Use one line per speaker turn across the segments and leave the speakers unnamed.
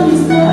Yeah.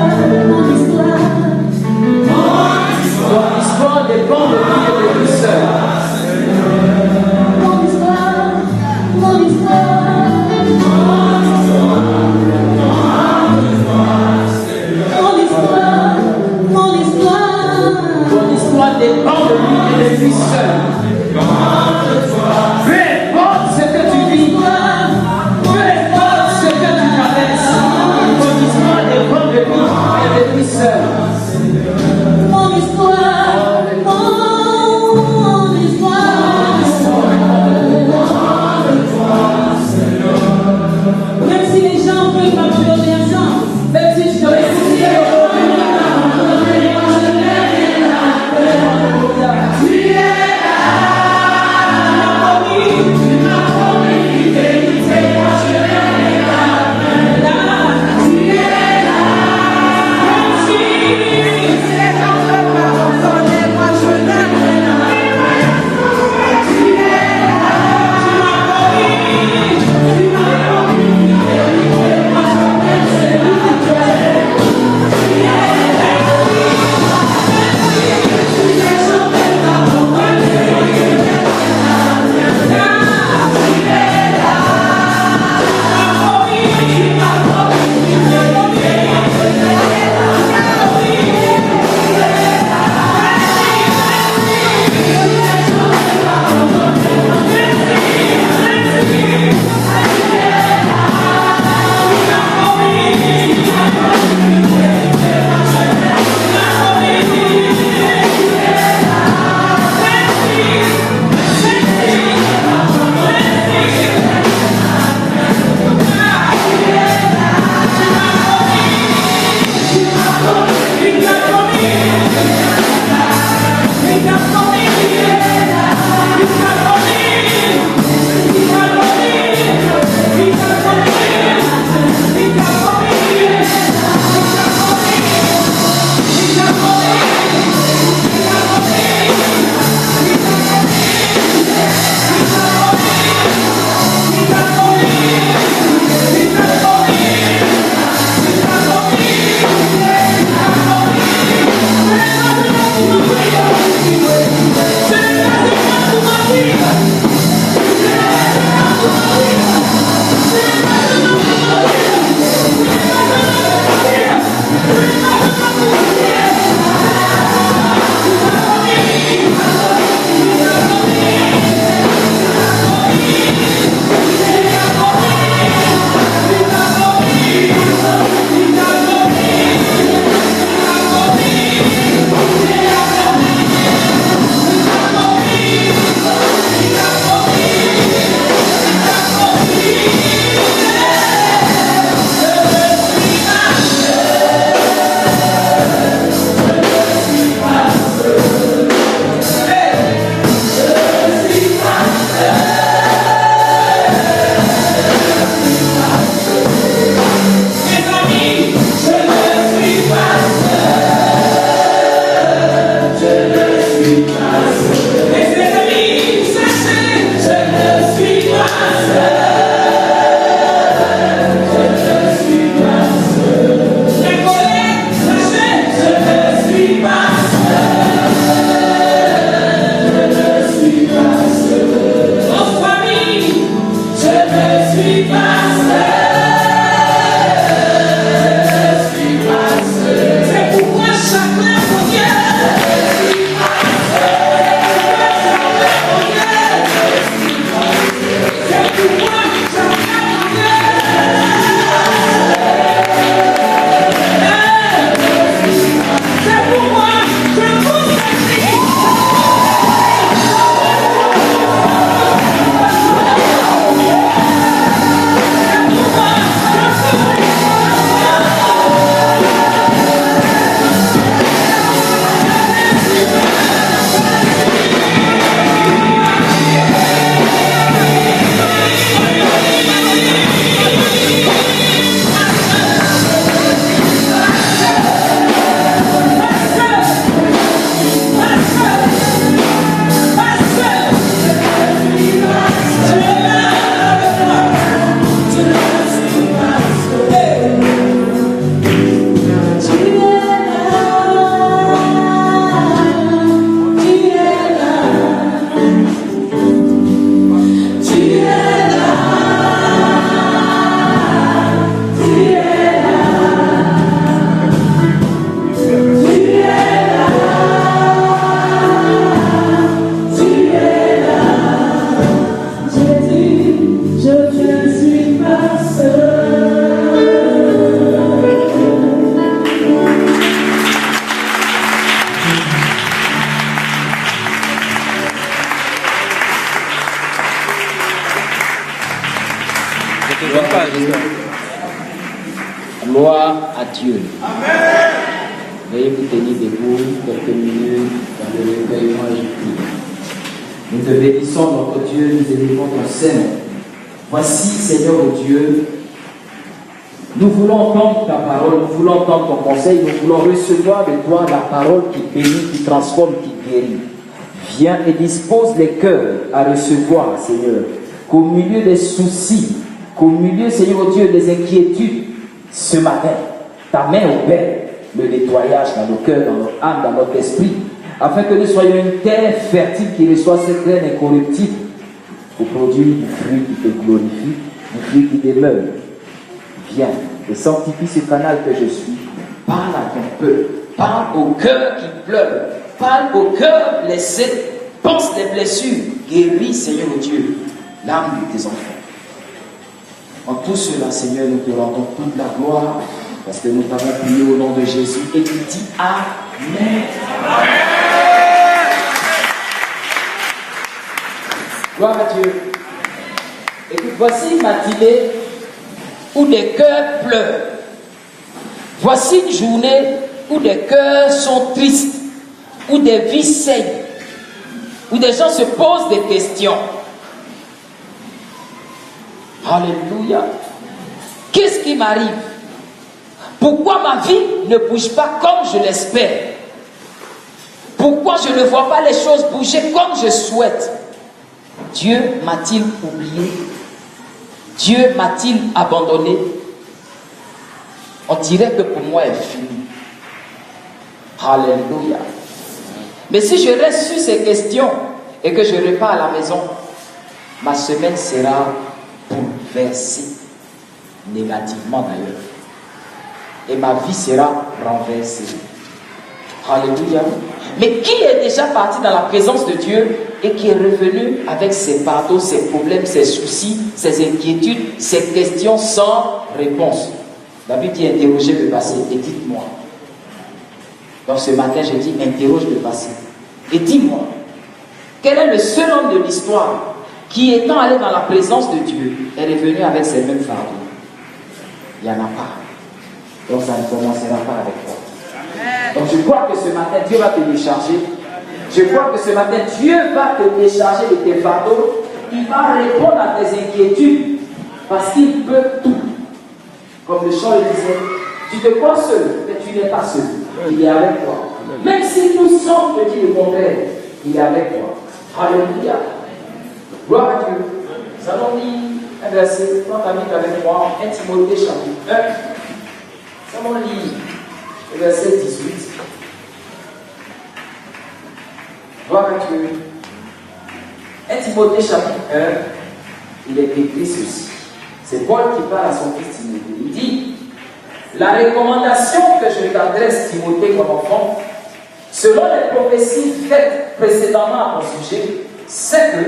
à Dieu. Amen. Veuillez vous tenir debout quelques minutes dans le recueillement et prie. Nous te bénissons, notre Dieu, nous élevons ton Seigneur. Voici, Seigneur Dieu, nous voulons entendre ta parole, nous voulons entendre ton conseil, nous voulons recevoir de toi la parole qui bénit, qui transforme, qui guérit. Viens et dispose les cœurs à recevoir, Seigneur, qu'au milieu des soucis, qu'au milieu, Seigneur Dieu, des inquiétudes, ce matin, ta main opère le nettoyage dans nos cœurs, dans notre âme, dans notre esprit, afin que nous soyons une terre fertile qui reçoit cette graine incorruptible pour produire du fruit qui te glorifie, du fruit qui demeure. Viens et sanctifie ce canal que je suis. Parle à ton peuple, parle au cœur qui pleure, parle au cœur blessé, pense les blessures, guéris, Seigneur Dieu, l'âme de tes enfants. En tout cela, Seigneur, nous te rendons toute la gloire, parce que nous t'avons prié au nom de Jésus et tu dis Amen. Amen. Gloire à Dieu. Et puis voici une matinée où des cœurs pleurent. Voici une journée où des cœurs sont tristes, où des vies saignent, où des gens se posent des questions. Alléluia. Qu'est-ce qui m'arrive? Pourquoi ma vie ne bouge pas comme je l'espère? Pourquoi je ne vois pas les choses bouger comme je souhaite? Dieu m'a-t-il oublié? Dieu m'a-t-il abandonné? On dirait que pour moi, elle est finie. Alléluia. Mais si je reste sur ces questions et que je repars à la maison, ma semaine sera bouleversée, négativement d'ailleurs. Et ma vie sera renversée. Alléluia. Mais qui est déjà parti dans la présence de Dieu et qui est revenu avec ses fardeaux, ses problèmes, ses soucis, ses inquiétudes, ses questions sans réponse? La Bible dit interrogez le passé et dites-moi. Donc ce matin, je dis interroge le passé et dis-moi, quel est le seul homme de l'histoire qui, étant allé dans la présence de Dieu, est revenu avec ses mêmes fardeaux? Il n'y en a pas. Donc ça ne commencera pas avec toi. Donc je crois que ce matin, Dieu va te décharger. Je crois que ce matin, Dieu va te décharger de tes fardeaux. Il va répondre à tes inquiétudes. Parce qu'il peut tout. Comme le chant le disait, tu te crois seul, mais tu n'es pas seul. Il est avec toi. Même si tout semble te dire le contraire, il est avec toi. Alléluia. Gloire à Dieu. Nous allons lire un verset, quand tu as avec moi, 1 Timothée chapitre 1. Nous allons lire le verset 18. Gloire à Dieu. 1 Timothée chapitre 1, il est écrit ceci. C'est Paul qui parle à son fils Timothée. Il dit, la recommandation que je t'adresse, Timothée, comme enfant, selon les prophéties faites précédemment à ton sujet, c'est que,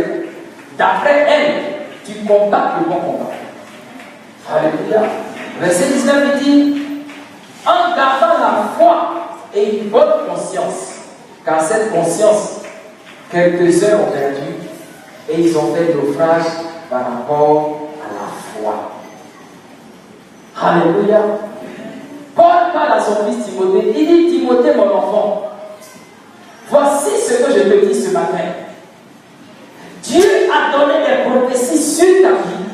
d'après elle, tu combattes le bon combat. Alléluia. Verset 19, il dit, en gardant la foi et une bonne conscience, car cette conscience, quelques-uns ont perdu et ils ont fait naufrage par rapport à la foi. Alléluia. Paul parle à son fils Timothée. Il dit, Timothée, mon enfant, voici ce que je te dis ce matin. Dieu a donné des prophéties sur ta vie.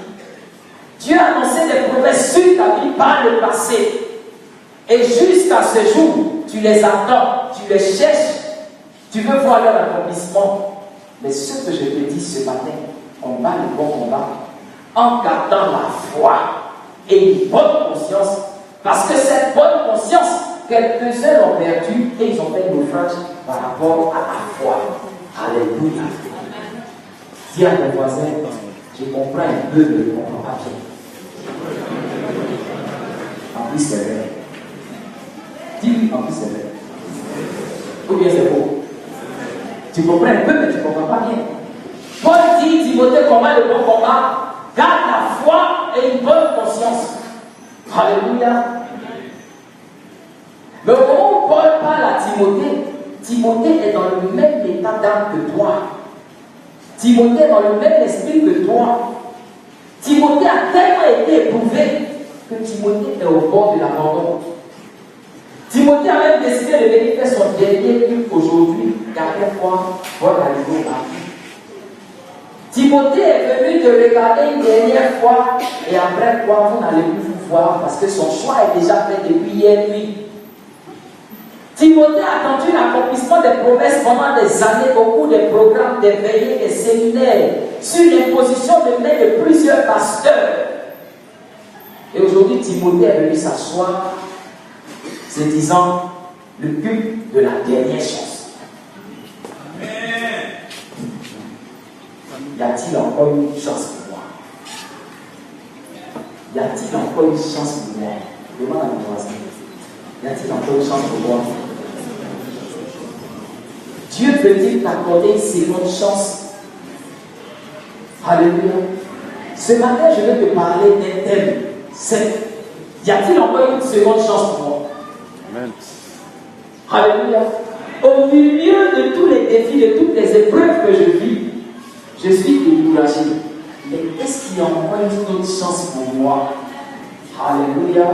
Dieu a annoncé des promesses sur ta vie par le passé. Et jusqu'à ce jour, tu les attends, tu les cherches, tu veux voir leur accomplissement. Mais ce que je te dis ce matin, combat le bon combat, en gardant la foi et une bonne conscience, parce que cette bonne conscience, quelques-uns l'ont perdue et ils ont fait naufrage par rapport à la foi. Alléluia. Dis à ton voisin, je comprends un peu, mais je ne comprends pas bien. En plus, c'est vrai. Dis-lui, en plus, c'est vrai. Ou bien c'est faux. Tu comprends un peu, mais tu ne comprends pas bien. Paul dit, Timothée, combat le bon combat, garde la foi et une bonne conscience. Alléluia. Mais au moment où Paul parle à Timothée, Timothée est dans le même état d'âme que toi. Timothée est dans le même esprit que toi. Timothée a tellement été éprouvé que Timothée est au bord de l'abandon. de venir faire son dernier culte aujourd'hui, qu'après quoi, votre arrivée à vie. Timothée est venu te regarder une dernière fois et après quoi, vous n'allez plus vous voir parce que son choix est déjà fait depuis hier nuit. Timothée a attendu l'accomplissement des promesses pendant des années au cours des programmes, des veillées, des séminaires, sur l'imposition de main de plusieurs pasteurs. Et aujourd'hui, Timothée est venu s'asseoir, se disant le culte de la dernière chance. Amen. Y a-t-il encore une chance pour moi? Y a-t-il encore une chance pour moi? Demande à mon voisin. Y a-t-il encore une chance pour moi? Dieu peut-il t'accorder une seconde chance? Alléluia. Ce matin, je vais te parler d'un thème. Y a-t-il encore une seconde chance pour moi? Amen. Alléluia. Au milieu de tous les défis, de toutes les épreuves que je vis, je suis découragé. Mais est-ce qu'il y a encore une autre chance pour moi? Alléluia.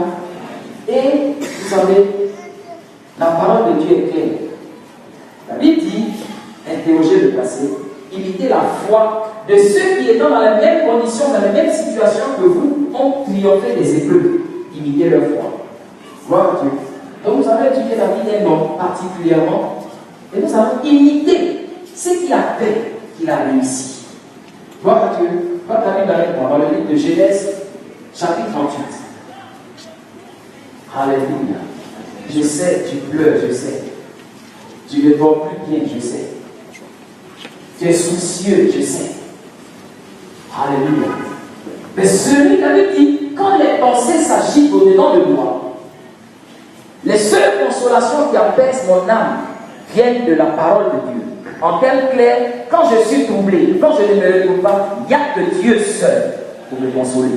Et vous savez, la parole de Dieu est claire. La Bible dit, interrogez le passé, imitez la foi de ceux qui étant dans les mêmes conditions, dans les mêmes situations que vous, ont triomphé des épreuves. Imitez leur foi. Gloire à Dieu. Donc nous avons étudié la vie d'un homme particulièrement, et nous avons imité ce qu'il a fait, qu'il a réussi. Gloire à Dieu. Quand tu as lu avec moi dans le livre de Genèse, chapitre 38. Alléluia. Je sais, tu pleures, je sais. Tu ne dors plus bien, je sais. Tu es soucieux, je sais. Alléluia. Mais celui qui avait dit, quand les pensées s'agitent au-dedans de moi, les seules consolations qui apaisent mon âme viennent de la parole de Dieu. En termes clairs, quand je suis troublé, quand je ne me retrouve pas, il n'y a que Dieu seul pour me consoler.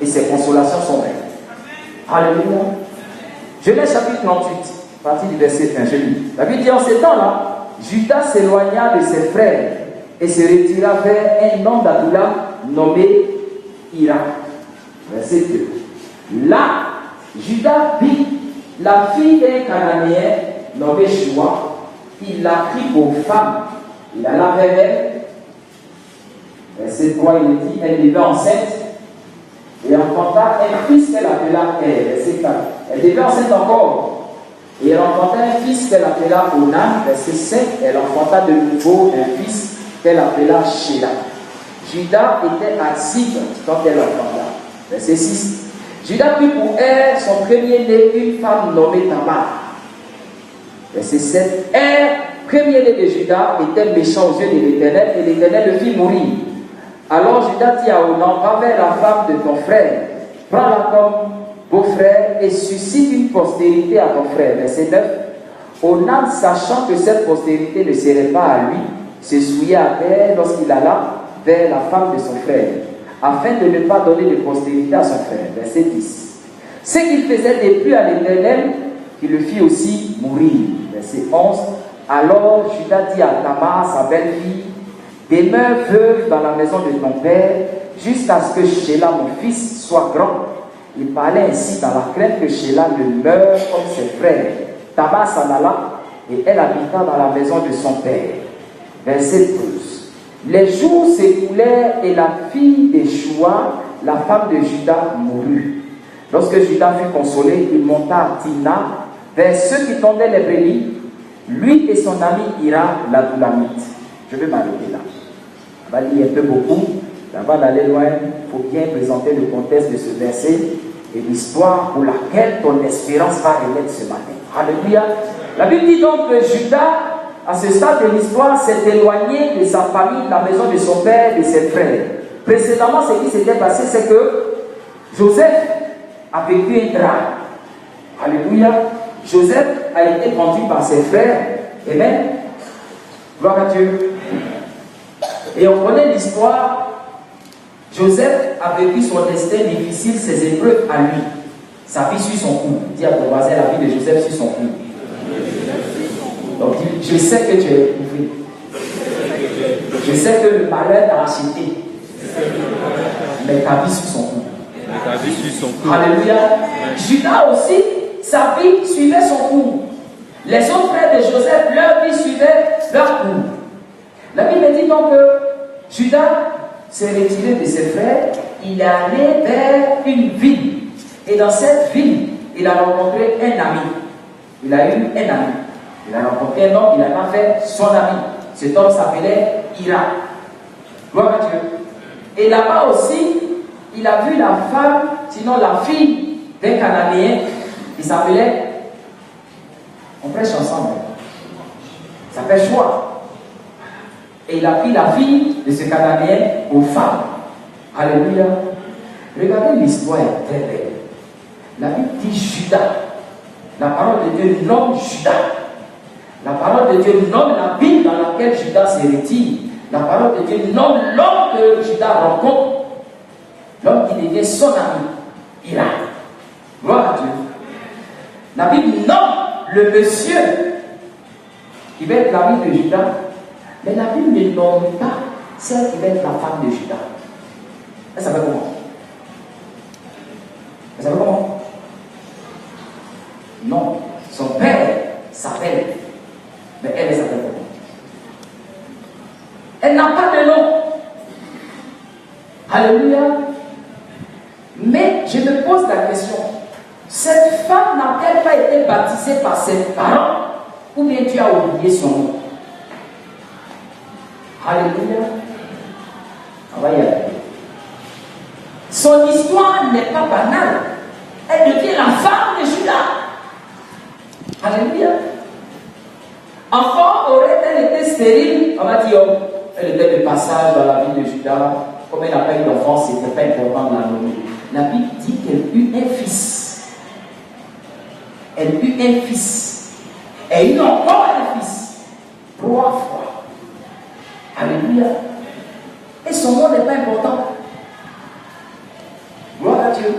Et ces consolations sont vraies. Alléluia. Genèse chapitre 38, partie du verset 1, je lis. La Bible dit, en ces temps-là, Judas s'éloigna de ses frères et se retira vers un homme d'Adulam nommé Hira. Verset 2. Là, Judas vit la fille d'un Cananéen nommé Shua. Il l'a pris pour femme. Il alla vers elle. Verset 3, il dit, elle devait enceinte et enfanta un fils qu'elle appela elle. Verset 4. Elle devait enceinte encore. Et elle enfanta un fils qu'elle appela Onan. Verset 5. Elle enfanta de nouveau un fils qu'elle appela Sheila. Judas était à Sib quand elle enfanta. Verset 6. Judas prit pour elle, son premier-né, une femme nommée Tamar. Verset 7. Premier-né de Judas, était méchant aux yeux de l'Éternel, et l'Éternel le fit mourir. Alors Judas dit à Onan, va vers la femme de ton frère, prends-la comme beau-frère et suscite une postérité à ton frère. Verset 9. Onan, sachant que cette postérité ne serait pas à lui, se souilla à terre lorsqu'il alla vers la femme de son frère, afin de ne pas donner de postérité à son frère. Verset 10. Ce qu'il faisait déplut à l'Éternel, qui le fit aussi mourir. Verset 11. Alors Judas dit à Tamar, sa belle-fille, demeure veuve dans la maison de ton père, jusqu'à ce que Sheila, mon fils, soit grand. Il parlait ainsi dans la crainte que Sheila ne meure comme ses frères. Tamar s'en alla, et elle habita dans la maison de son père. Verset 12. Les jours s'écoulèrent, et la fille de Shua, la femme de Judas, mourut. Lorsque Judas fut consolé, il monta à Timna, vers ceux qui tondaient les brebis, lui et son ami Hira, l'Adulamite. Je vais m'arrêter là. On va lire un peu beaucoup. Avant d'aller loin, il faut bien présenter le contexte de ce verset et l'histoire pour laquelle ton espérance va renaître ce matin. Alléluia. La Bible dit donc que Judas, à ce stade de l'histoire, s'est éloigné de sa famille, de la maison de son père et de ses frères. Précédemment, ce qui s'était passé, c'est que Joseph a vécu un drame. Alléluia. Joseph a été vendu par ses frères. Amen. Gloire à Dieu. Et on connaît l'histoire. Joseph a vécu son destin difficile, ses épreuves à lui. Sa vie suit son cours. Dis à ton voisin, la vie de Joseph suit son cours. Donc je sais que tu es éprouvé. Je sais que le malheur t'a acheté. Mais ta vie suit son cours. Alléluia. Judas aussi, sa vie suivait son cours. Les autres frères de Joseph, leur vie suivait leur cours. La Bible dit donc que Judas s'est retiré de ses frères, il est allé vers une ville. Et dans cette ville, il a rencontré un ami. Il a eu un ami. Il a rencontré un homme, il en a fait son ami. Cet homme s'appelait Ira. Gloire à Dieu. Et là-bas aussi, il a vu la femme, sinon la fille d'un Cananéen, il s'appelait, on prêche ensemble, il s'appelle Choix. Et il a pris la fille de ce Cananéen aux femmes. Alléluia. Regardez, l'histoire est très belle. La Bible dit Judas. La parole de Dieu nomme Judas. La parole de Dieu nomme la ville dans laquelle Judas se retire. La parole de Dieu nomme l'homme que Judas rencontre. L'homme qui devient son ami. Ira. Gloire à Dieu. La Bible nomme le monsieur qui va être l'ami de Judas. Mais la Bible ne nomme pas celle qui va être la femme de Judas. Elle s'appelle comment? Elle s'appelle comment? Non. Son père s'appelle. Mais elle s'appelle comment? Elle n'a pas de nom. Alléluia. Mais je me pose la question. Cette femme n'a-t-elle pas été baptisée par ses parents? Ou bien tu as oublié son nom? Alléluia. On va y aller. Son histoire n'est pas banale. Elle devient la femme de Judas. Alléluia. Enfant, aurait-elle été stérile? On va dire, oh, elle était de passage dans la vie de Judas. Comme elle n'a pas eu d'enfant, c'était pas important de la nommer. La Bible dit qu'elle eut un fils. Elle eut un fils. Et il eut encore un fils. 3 fois. Alléluia. Et son nom n'est pas important. Gloire à Dieu.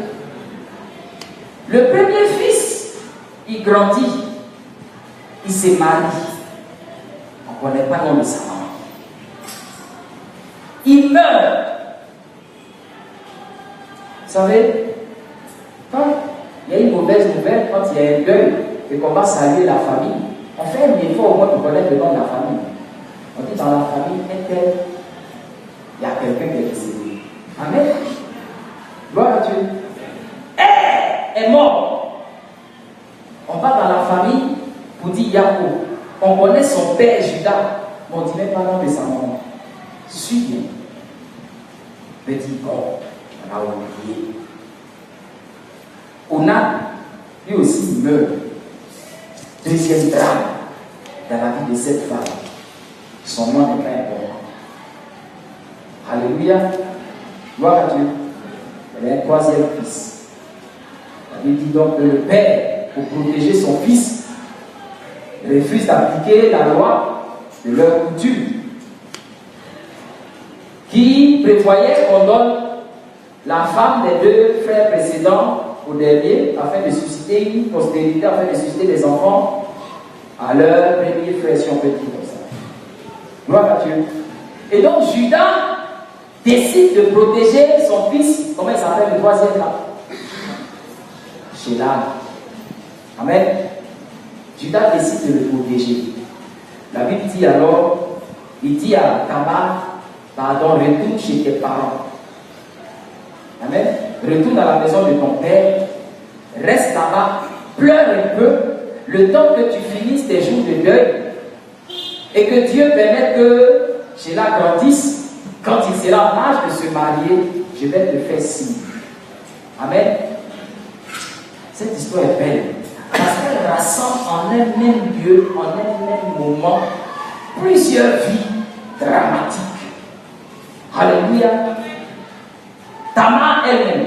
Le premier fils, il grandit. Il se marie. On ne connaît pas le nom de sa maman. Il meurt. Vous savez, quand il y a une mauvaise nouvelle, quand il y a un deuil et qu'on va saluer la famille, on fait un effort au moins pour connaître le nom de la famille. On dit dans la famille, il y a quelqu'un qui est décédé. Amen. Gloire à Dieu. Elle est morte. On va dans la famille pour dire Yacoub. On connaît son père Judas, mais on ne dit même pas le nom de sa maman. Suis bien. Petit corps, on a oublié. Onan, lui aussi meurt. Deuxième drame dans la vie de cette femme. Son nom n'est pas important. Alléluia. Gloire à Dieu. Elle a un 3e fils. La Bible dit donc que le père, pour protéger son fils, refuse d'appliquer la loi de leur coutume qui prévoyait qu'on donne la femme des 2 frères précédents au dernier afin de susciter une postérité, afin de susciter des enfants à leur premier frère, si on peut dire comme ça. Gloire à Dieu. Et donc Judas décide de protéger son fils, comment il s'appelle le 3e là? Shelah. Amen. Judas décide de le protéger. La Bible dit alors, il dit à Tamar, pardon, retourne chez tes parents. Amen. Retourne dans la maison de ton père, reste là-bas, pleure un peu, le temps que tu finisses tes jours de deuil, et que Dieu permette que Shelah grandisse. Quand il sera en âge de se marier, je vais te faire signe. Amen. Cette histoire est belle. Parce qu'elle rassemble en un même lieu, en un même moment, plusieurs vies dramatiques. Alléluia. Tamar elle-même,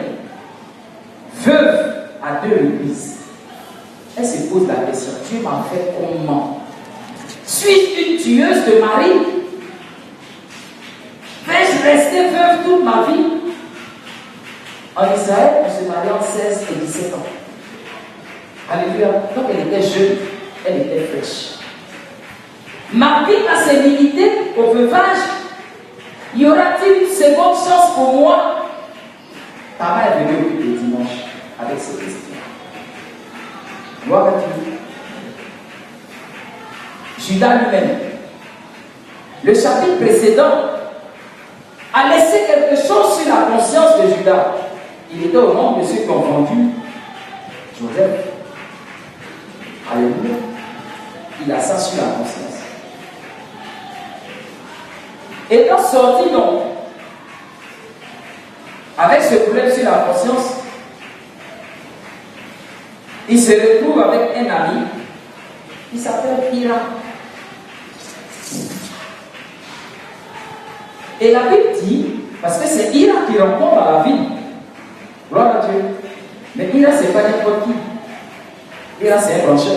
veuve à 2 reprises, elle se pose la question, Dieu m'a fait comment? Suis-je une tueuse de mari? Vais-je rester veuve toute ma vie? En Israël, on se marie en 16 et 17 ans. Alléluia. Donc elle était jeune, elle était fraîche. Ma vie va se limiter au veuvage. Y aura-t-il une seconde chance pour moi? Tamar est venue le dimanche avec ces questions. Gloire à Dieu. Judas lui-même. Le chapitre précédent a laissé quelque chose sur la conscience de Judas. Il était au nombre de ceux qui ont vendu Joseph. Alléluia. Il a ça sur la conscience. Étant sorti donc, avec ce problème sur la conscience, il se retrouve avec un ami qui s'appelle Ira. Et la Bible dit, parce que c'est Ira qui rencontre dans la ville. Gloire à Dieu. Mais Ira, c'est pas n'importe qui. Ira, c'est un brancheur.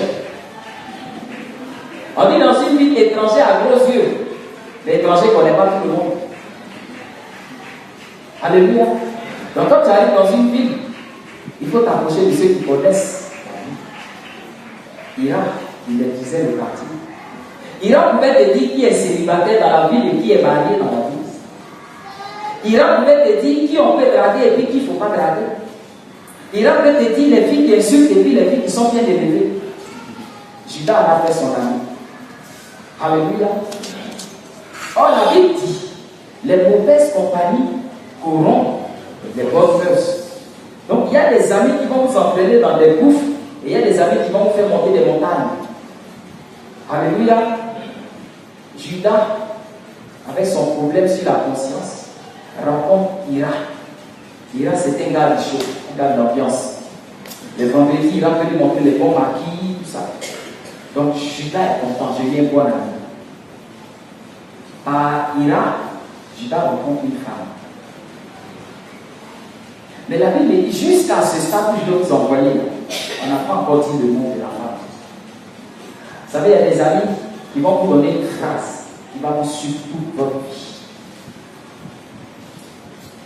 On dit dans une ville étrangère à gros yeux. L'étranger ne connaît pas tout le monde. Alléluia. Donc quand tu arrives dans une ville, il faut t'approcher de ceux qui connaissent. Ira, il disait le quartier. Ira pouvait te dire qui est célibataire dans la ville et qui est marié dans la ville. Ira pouvait te dire qui on peut draguer et puis qui il ne faut pas draguer. Ira peut te dire les filles qui insultent et puis les filles qui sont bien élevées. Judas en a fait son ami. Alléluia. Or la Bible dit, les mauvaises compagnies corrompent les bonnes mœurs. Donc il y a des amis qui vont vous entraîner dans des gouffres et il y a des amis qui vont vous faire monter des montagnes. Alléluia. Judas, avec son problème sur la conscience, rencontre Ira. Ira, c'est un gars de chaud, un gars d'ambiance. Le vendredi, Ira peut lui montrer les bons maquis, tout ça. Donc Judas est content, je viens voir l'ami. Par Ira, Judas rencontre une femme. Mais la Bible dit, jusqu'à ce stade où je dois vous envoyer, on n'a pas encore dit le nom de la femme. Vous savez, il y a des amis qui vont vous donner une phrase qui va vous suivre toute votre vie.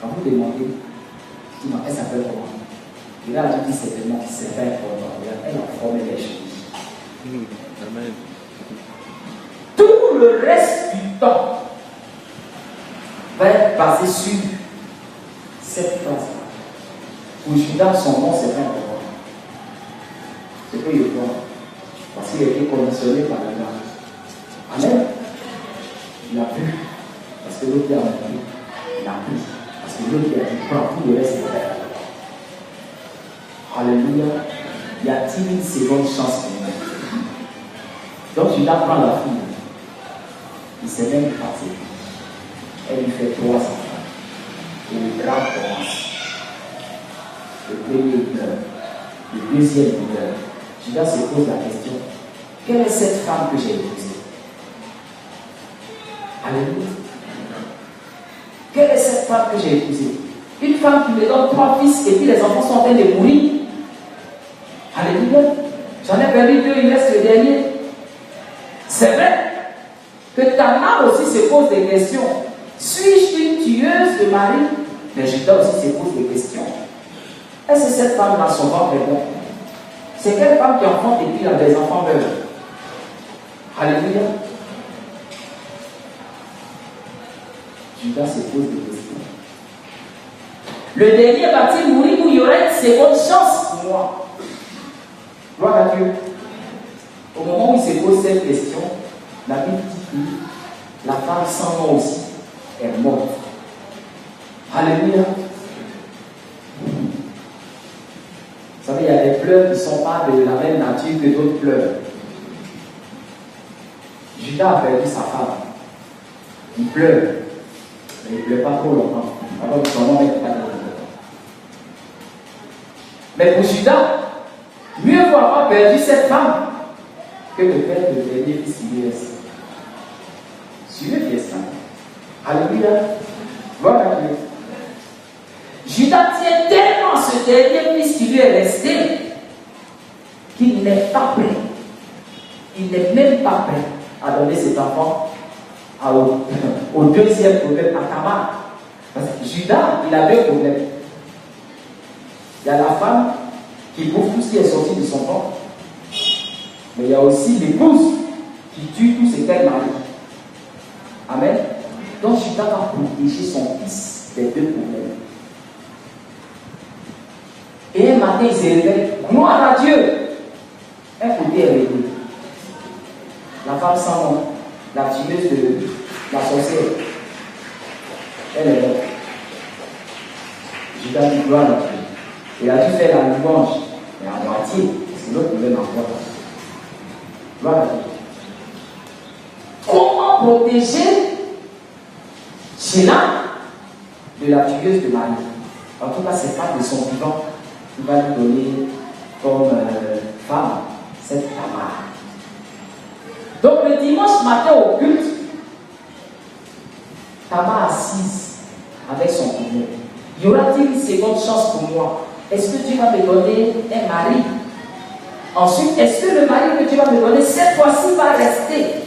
Quand vous demandez, dis-moi, elle s'appelle comment? Et là, je dis certainement que c'est vrai pour moi. Elle a formé les choses.
Amen.
Tout le reste du temps va être basé sur cette phrase-là. Pour Judas, son nom, c'est pas important. C'est que il voit. Parce qu'il a été conditionné par la loi. Amen. Il a pu. Parce que l'autre a dit, il a pu. Parce que l'autre a dit, prends tout le reste de la loi. Alléluia. Y a-t-il une seconde chance pour nous? Donc Judas prend la fille. Il s'est même passé. Elle lui fait 3 enfants. Et le drame commence. Le premier meurt. Le deuxième meurt. Judas se pose la question, quelle est cette femme que j'ai épousée? Alléluia. Quelle est cette femme que j'ai épousée? Une femme qui me donne 3 fils et puis les enfants sont en train de mourir. Alléluia. J'en ai perdu 2, il reste le dernier. C'est vrai que Tamar aussi se pose des questions. Suis-je une tueuse de mari? Mais Judas aussi se pose des questions. Est-ce que cette femme dans son ventre est bon? C'est quelle femme qui enfante et puis les enfants meurent? Alléluia. Judas se pose des questions. Le dernier va-t-il mourir où il y aurait une seconde chance pour moi? Gloire à Dieu. Au moment où il se pose cette question, la Bible dit que la femme sans nom aussi est morte. Alléluia. Vous savez, il y a des pleurs qui ne sont pas de la même nature que d'autres pleurs. Judas a perdu sa femme. Il pleure. Mais il ne pleure pas trop longtemps. Alors son nom n'est pas trop longtemps. Mais pour Judas, mieux vaut avoir perdu cette femme que de perdre le dernier fils qui lui reste. Suivez bien ça. Alléluia. Gloire à Dieu. Judas tient tellement à ce dernier fils qui lui est resté qu'il n'est pas prêt. Il n'est même pas prêt à donner cet enfant au deuxième problème, à Tamar. Parce que Judas, il a 2 problèmes. Il y a la femme qui bouffe tout ce qui est sorti de son ventre. Mais il y a aussi l'épouse qui tue tout ce qu'elle marie. Amen. Donc Judas va protéger son fils des 2 problèmes. Et un matin, il se réveille. Gloire à Dieu. Un côté est réglé. la femme sans nom, la tueuse de la sorcière. Elle est là. Judas dit gloire à Dieu. Il a dû faire la louange, mais à moitié, parce que l'autre pouvait m'envoyer. Gloire à Dieu. Comment protéger Sheila de la tueuse de Marie? En tout cas, ce n'est pas de son vivant qui va lui donner comme femme cette Tamar. Donc le dimanche matin au culte, Tamar assise avec son cousin. Y aura-t-il une seconde chance pour moi? Est-ce que tu vas me donner un mari? Ensuite, est-ce que le mari que tu vas me donner cette fois-ci va rester?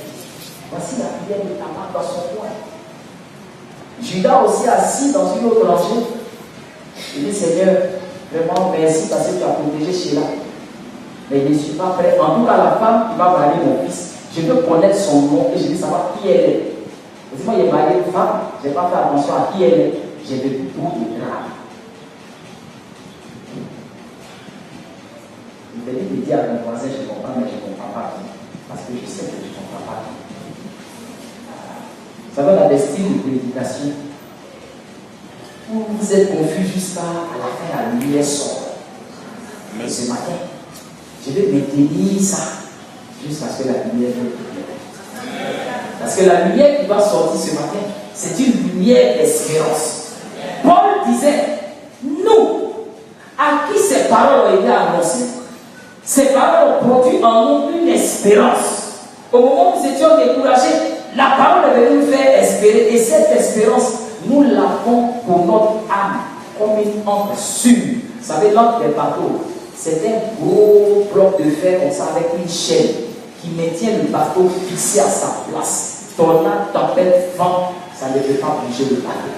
Voici la prière de Tamar dans son coin. Judas aussi assis dans une autre rangée. Il dit Seigneur, vraiment merci parce que tu as protégé Sheila. Mais je ne suis pas prêt. En tout cas, la femme qui va marier mon fils, je veux connaître son nom et je veux savoir qui elle est. Parce que moi, j'ai marié une femme, je n'ai pas fait attention à qui elle est. J'ai vu beaucoup de drames. Je vais lui dire à mon voisin, je comprends, mais je ne comprends pas tout. Parce que je sais que je ne comprends pas tout. Vous savez, on a des styles de prédication. Vous êtes confus jusqu'à la fin, la lumière sort. Mais ce matin, je vais maintenir ça jusqu'à ce que la lumière vienne. Parce que la lumière qui va sortir ce matin, c'est une lumière d'espérance. Paul disait, nous, à qui ces paroles ont été annoncées, ces paroles ont produit en nous une espérance. Au moment où nous étions découragés, la parole devait nous faire espérer. Et cette espérance, nous l'avons pour notre âme, comme une encre sûre. Vous savez, l'encre des bateaux, c'est un gros bloc de fer comme ça avec une chaîne qui maintient le bateau fixé à sa place. Tornade, tempête, vent, ça ne peut pas bouger le bateau.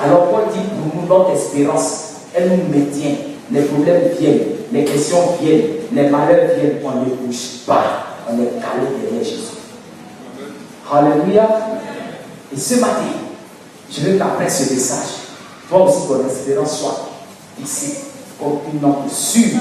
Alors Paul dit pour nous, notre espérance, elle nous maintient. Les problèmes viennent, les questions viennent, les malheurs viennent, on ne bouge pas. On est calé derrière Jésus. Alléluia. Et ce matin, je veux qu'après ce message, toi aussi ton espérance soit fixée comme une encre sûre